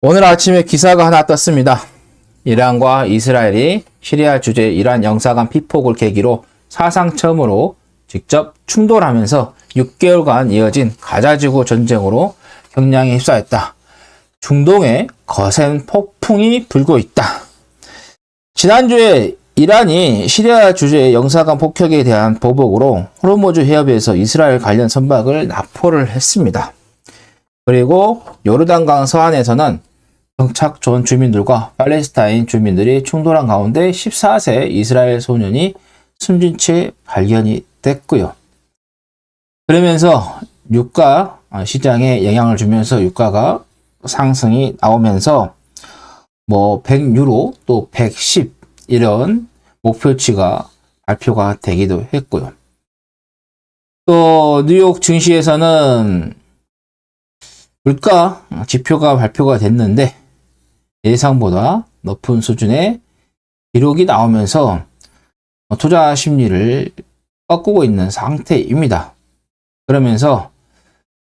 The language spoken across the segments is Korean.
오늘 아침에 기사가 하나 떴습니다. 이란과 이스라엘이 시리아 주재 이란 영사관 피폭을 계기로 사상 처음으로 직접 충돌하면서 6개월간 이어진 가자지구 전쟁으로 경량에 휩싸였다. 중동에 거센 폭풍이 불고 있다. 지난주에 이란이 시리아 주재 영사관 폭격에 대한 보복으로 호르무즈 해협에서 이스라엘 관련 선박을 납포를 했습니다. 그리고 요르단강 서안에서는 정착존 주민들과 팔레스타인 주민들이 충돌한 가운데 14세 이스라엘 소년이 숨진 채 발견이 됐고요. 그러면서 유가 시장에 영향을 주면서 유가가 상승이 나오면서 100유로 또 110 이런 목표치가 발표가 되기도 했고요. 또 뉴욕 증시에서는 물가 지표가 발표가 됐는데 예상보다 높은 수준의 기록이 나오면서 투자 심리를 꺾고 있는 상태입니다. 그러면서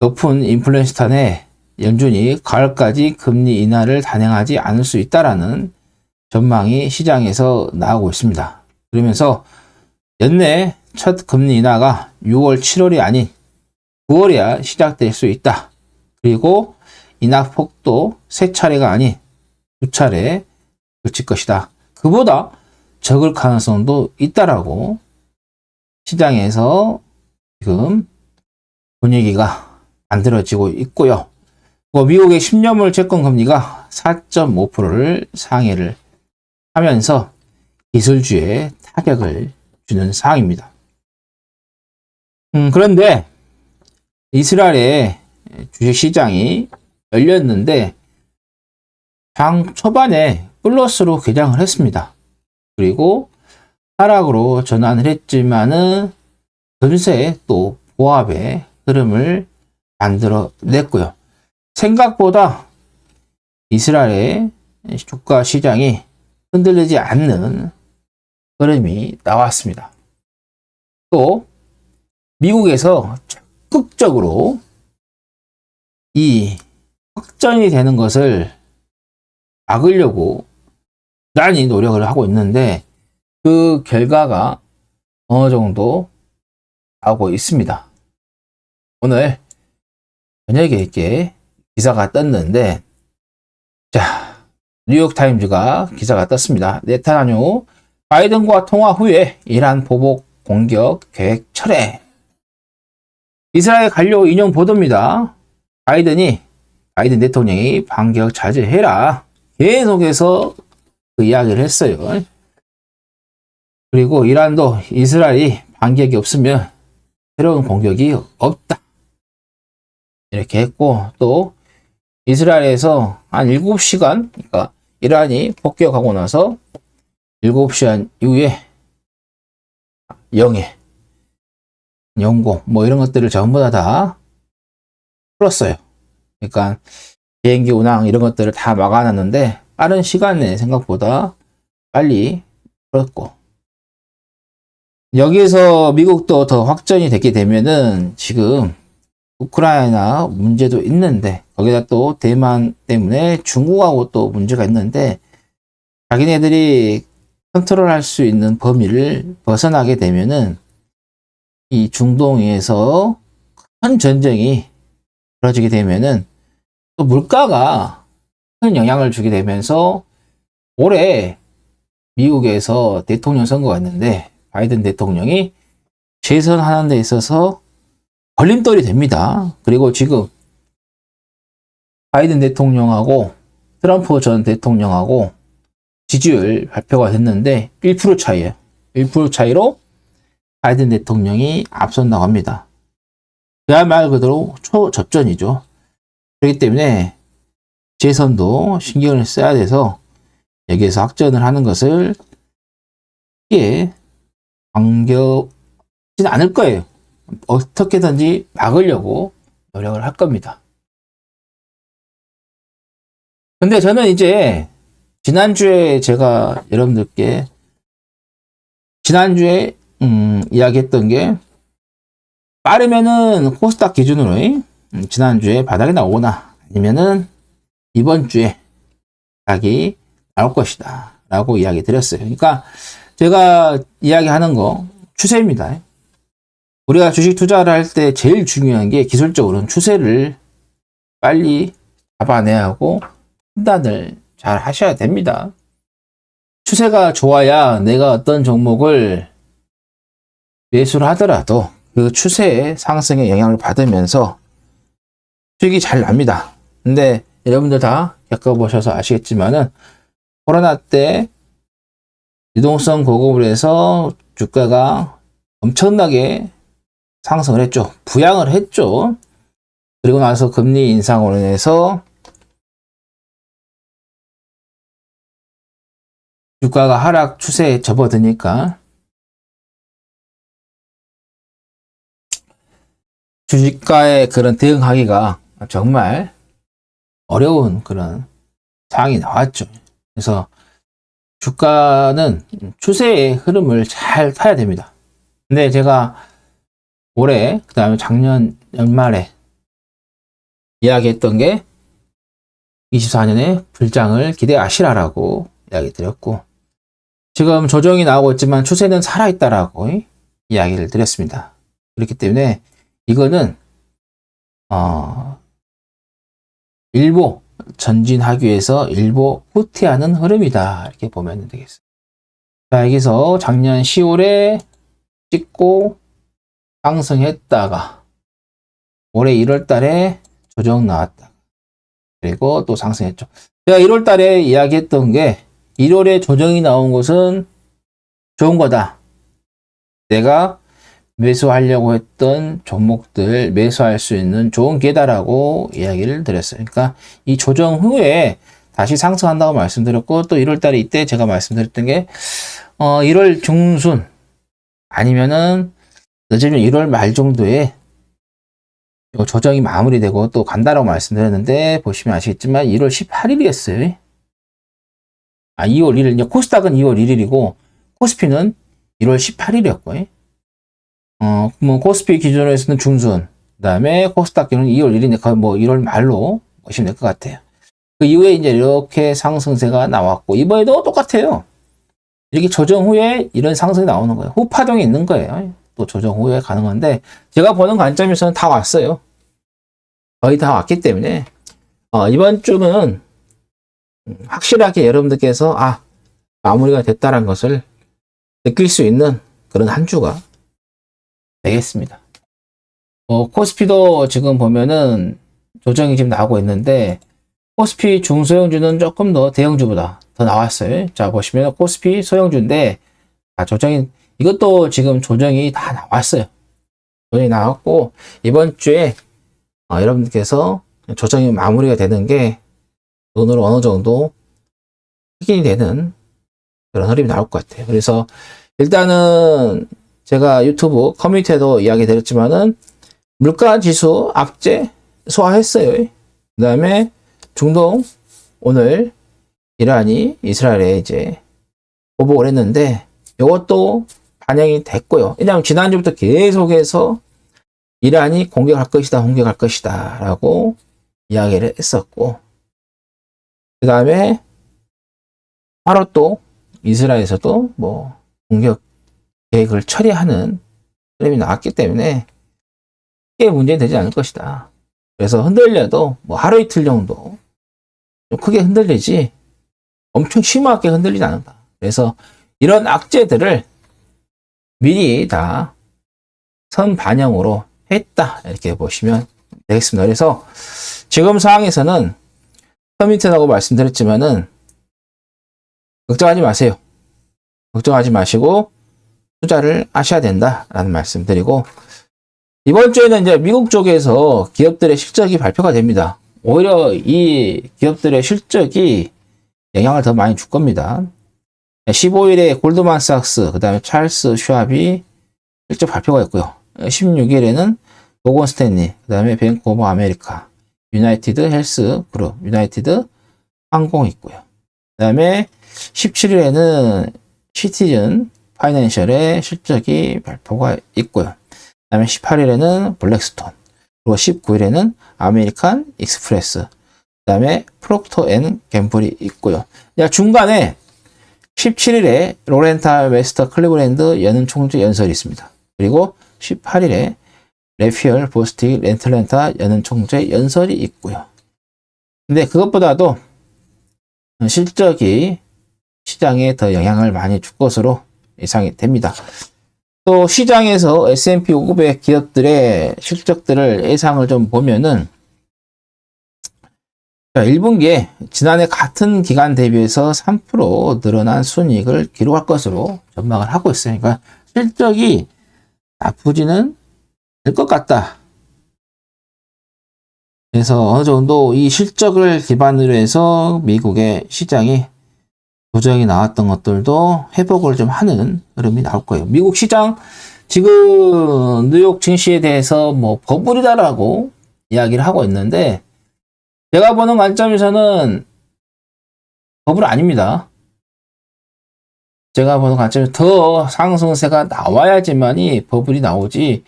높은 인플레이션 탄에 연준이 가을까지 금리 인하를 단행하지 않을 수 있다라는 전망이 시장에서 나오고 있습니다. 그러면서 연내 첫 금리 인하가 6월, 7월이 아닌 9월이야 시작될 수 있다. 그리고 인하폭도 3차례가 아닌 2차례 그칠 것이다. 그보다 적을 가능성도 있다라고 시장에서 지금 분위기가 만들어지고 있고요. 미국의 10년물 채권 금리가 4.5%를 상회를 하면서 기술주에 타격을 주는 상황입니다. 그런데 이스라엘의 주식시장이 열렸는데 장 초반에 플러스로 개장을 했습니다. 그리고 하락으로 전환을 했지만은 금세 또 보합의 흐름을 만들어냈고요. 생각보다 이스라엘의 주가 시장이 흔들리지 않는 흐름이 나왔습니다. 또 미국에서 적극적으로 이 확전이 되는 것을 막으려고 많이 노력을 하고 있는데 그 결과가 어느 정도 나오고 있습니다. 오늘 저녁에 이렇게 기사가 떴는데 뉴욕타임즈가 기사가 떴습니다. 네타냐후 바이든과 통화 후에 이란 보복 공격 계획 철회. 이스라엘 관료 인용 보도입니다. 바이든 대통령이 반격 자제해라. 계속해서 그 이야기를 했어요. 그리고 이란도 이스라엘이 반격이 없으면 새로운 공격이 없다. 이렇게 했고 또 이스라엘에서 한 7시간 그러니까 이란이 폭격하고 나서 7시간 이후에 영해, 영공 이런 것들을 전부 다 풀었어요. 그러니까 비행기 운항 이런 것들을 다 막아놨는데 빠른 시간 내에 생각보다 빨리 풀었고 여기에서 미국도 더 확전이 되게 되면은 지금 우크라이나 문제도 있는데 거기다 또 대만 때문에 중국하고 또 문제가 있는데 자기네들이 컨트롤할 수 있는 범위를 벗어나게 되면은 이 중동에서 큰 전쟁이 벌어지게 되면은 또 물가가 큰 영향을 주게 되면서 올해 미국에서 대통령 선거가 있는데 바이든 대통령이 재선하는 데 있어서 걸림돌이 됩니다. 그리고 지금 바이든 대통령하고 트럼프 전 대통령하고 지지율 발표가 됐는데 1% 차이에요. 1% 차이로 바이든 대통령이 앞선다고 합니다. 그야말 그대로 초접전이죠. 그렇기 때문에 재선도 신경을 써야 돼서 여기에서 확전을 하는 것을 쉽게 반겨지는 않을 거예요. 어떻게든지 막으려고 노력을 할 겁니다. 근데 저는 이제 지난주에 제가 여러분들께 이야기했던 게 빠르면은 코스닥 기준으로 지난주에 바닥이 나오거나 아니면은 이번 주에 각이 나올 것이다 라고 이야기 드렸어요. 그러니까 제가 이야기하는 거 추세입니다. 우리가 주식 투자를 할 때 제일 중요한 게 기술적으로는 추세를 빨리 잡아내야 하고 판단을 잘 하셔야 됩니다. 추세가 좋아야 내가 어떤 종목을 매수를 하더라도 그 추세의 상승에 영향을 받으면서 수익이 잘 납니다. 근데 여러분들 다 겪어보셔서 아시겠지만은 코로나 때 유동성 보급을 해서 주가가 엄청나게 상승을 했죠. 부양을 했죠. 그리고 나서 금리 인상으로 인해서 주가가 하락 추세에 접어드니까 주식가에 그런 대응하기가 정말 어려운 그런 상황이 나왔죠. 그래서 주가는 추세의 흐름을 잘 타야 됩니다. 근데 제가 올해, 그 다음에 작년 연말에 이야기했던 게 24년에 불장을 기대하시라라고 이야기 드렸고, 지금 조정이 나오고 있지만 추세는 살아있다라고 이야기를 드렸습니다. 그렇기 때문에 이거는 일부 전진하기 위해서 일부 후퇴하는 흐름이다 이렇게 보면 되겠습니다. 자, 여기서 작년 10월에 찍고 상승했다가 올해 1월 달에 조정 나왔다. 그리고 또 상승했죠. 제가 1월 달에 이야기했던 게 1월에 조정이 나온 것은 좋은 거다. 내가 매수하려고 했던 종목들 매수할 수 있는 좋은 기회다라고 이야기를 드렸어요. 그러니까 이 조정 후에 다시 상승한다고 말씀드렸고, 또 1월 달에 이때 제가 말씀드렸던 게 1월 중순 아니면은 늦으면 1월 말 정도에 조정이 마무리되고 또 간다라고 말씀드렸는데, 보시면 아시겠지만 1월 18일이었어요. 2월 1일, 코스닥은 2월 1일이고 코스피는 1월 18일이었고요. 뭐 코스피 기준으로 해서는 중순, 그 다음에 코스닥 기준은 2월 1일이니까 뭐 1월 말로 보시면 될 것 같아요. 그 이후에 이제 이렇게 상승세가 나왔고, 이번에도 똑같아요. 이렇게 조정 후에 이런 상승이 나오는 거예요. 후파동이 있는 거예요. 또 조정 후에 가능한데, 제가 보는 관점에서는 다 왔어요. 거의 다 왔기 때문에 이번 주는 확실하게 여러분들께서 마무리가 됐다는 것을 느낄 수 있는 그런 한 주가 되겠습니다. 코스피도 지금 보면은 조정이 지금 나오고 있는데, 코스피 중소형주는 조금 더 대형주보다 더 나왔어요. 자, 보시면 코스피 소형주인데 조정이, 이것도 지금 조정이 다 나왔어요. 조정이 나왔고, 이번 주에 여러분들께서 조정이 마무리가 되는 게 돈으로 어느 정도 확인이 되는 그런 흐름이 나올 것 같아요. 그래서 일단은 제가 유튜브 커뮤니티에도 이야기 드렸지만은 물가 지수 악재 소화했어요. 그 다음에 중동, 오늘 이란이 이스라엘에 이제 보복을 했는데 이것도 반영이 됐고요. 왜냐하면 지난주부터 계속해서 이란이 공격할 것이다 라고 이야기를 했었고, 그 다음에 바로 또 이스라엘에서도 뭐 공격 계획을 처리하는 흐름이 나왔기 때문에 크게 문제는 되지 않을 것이다. 그래서 흔들려도 뭐 하루 이틀 정도 좀 크게 흔들리지 엄청 심하게 흔들리지 않는다. 그래서 이런 악재들을 미리 다 선반영으로 했다 이렇게 보시면 되겠습니다. 그래서 지금 상황에서는 커뮤니티라고 말씀드렸지만은 걱정하지 마세요. 걱정하지 마시고 투자를 하셔야 된다라는 말씀드리고, 이번 주에는 이제 미국 쪽에서 기업들의 실적이 발표가 됩니다. 오히려 이 기업들의 실적이 영향을 더 많이 줄 겁니다. 15일에 골드만삭스, 그 다음에 찰스 슈왑이 실적 발표가 있고요. 16일에는 모건 스탠리, 그 다음에 뱅크 오브 아메리카, 유나이티드 헬스 그룹, 유나이티드 항공 있고요. 그 다음에 17일에는 시티즌 파이낸셜의 실적이 발표가 있고요. 그 다음에 18일에는 블랙스톤, 그리고 19일에는 아메리칸 익스프레스, 그 그다음에 프록터 앤 갬블이 있고요. 중간에 17일에 로렌탈 웨스터 클리브랜드 연은 총재 연설이 있습니다. 그리고 18일에 레피얼 보스틱 렌틀랜타 연은 총재 연설이 있고요. 근데 그것보다도 실적이 시장에 더 영향을 많이 줄 것으로 예상이 됩니다. 또 시장에서 S&P 500 기업들의 실적들을 예상을 좀 보면은 1분기에 지난해 같은 기간 대비해서 3% 늘어난 순이익을 기록할 것으로 전망을 하고 있어요. 그러니까 실적이 나쁘지는 될 것 같다. 그래서 어느 정도 이 실적을 기반으로 해서 미국의 시장이 조정이 나왔던 것들도 회복을 좀 하는 흐름이 나올 거예요. 미국 시장 지금 뉴욕 증시에 대해서 뭐 버블이다라고 이야기를 하고 있는데 제가 보는 관점에서는 버블 아닙니다. 제가 보는 관점에서 더 상승세가 나와야지만이 버블이 나오지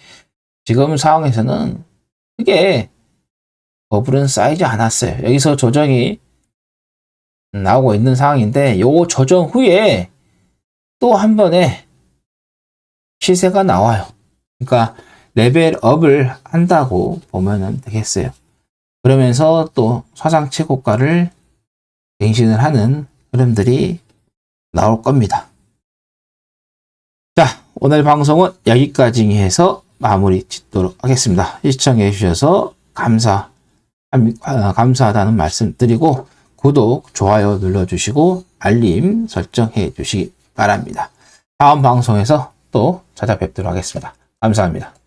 지금 상황에서는 크게 버블은 쌓이지 않았어요. 여기서 조정이 나오고 있는 상황인데 요 조정 후에 또 한 번에 시세가 나와요. 그러니까 레벨업을 한다고 보면 되겠어요. 그러면서 또 사상 최고가를 갱신을 하는 흐름들이 나올 겁니다. 자, 오늘 방송은 여기까지 해서 마무리 짓도록 하겠습니다. 시청해 주셔서 감사하다는 말씀 드리고 구독, 좋아요 눌러주시고 알림 설정해 주시기 바랍니다. 다음 방송에서 또 찾아뵙도록 하겠습니다. 감사합니다.